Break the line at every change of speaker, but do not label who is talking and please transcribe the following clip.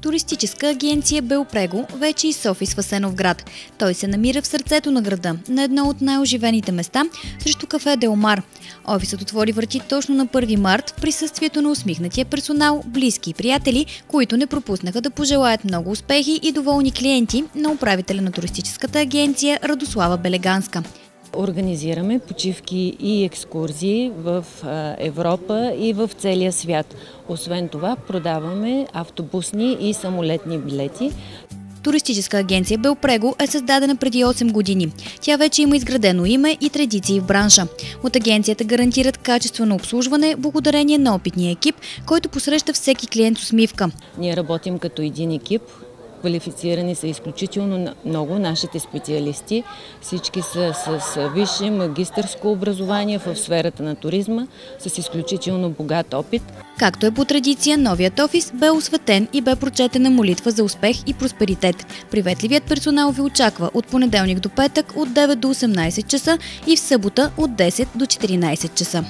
Туристическа агенция Белпрего вече и с офис в Асеновград. Той се намира в сърцето на града, на едно от най-оживените места, срещу кафе Делмар. Офисът отвори врати точно на 1 март в присъствието на усмихнатия персонал, близки и приятели, които не пропуснаха да пожелаят много успехи и доволни клиенти на управителя на туристическата агенция Радослава Белеганска.
Организираме почивки и екскурзии в Европа и в целия свят. Освен това, продаваме автобусни и самолетни билети.
Туристическа агенция Белпрего е създадена преди 8 години. Тя вече има изградено име и традиции в бранша. От агенцията гарантират качествено обслужване благодарение на опитния екип, който посреща всеки клиент с усмивка.
Ние работим като един екип. Квалифицирани са изключително много нашите специалисти. Всички са с висше магистърско образование в сферата на туризма, с изключително богат опит.
Както е по традиция, новият офис бе осветен и бе прочетена молитва за успех и просперитет. Приветливият персонал ви очаква от понеделник до петък от 9 до 18 часа и в събота от 10 до 14 часа.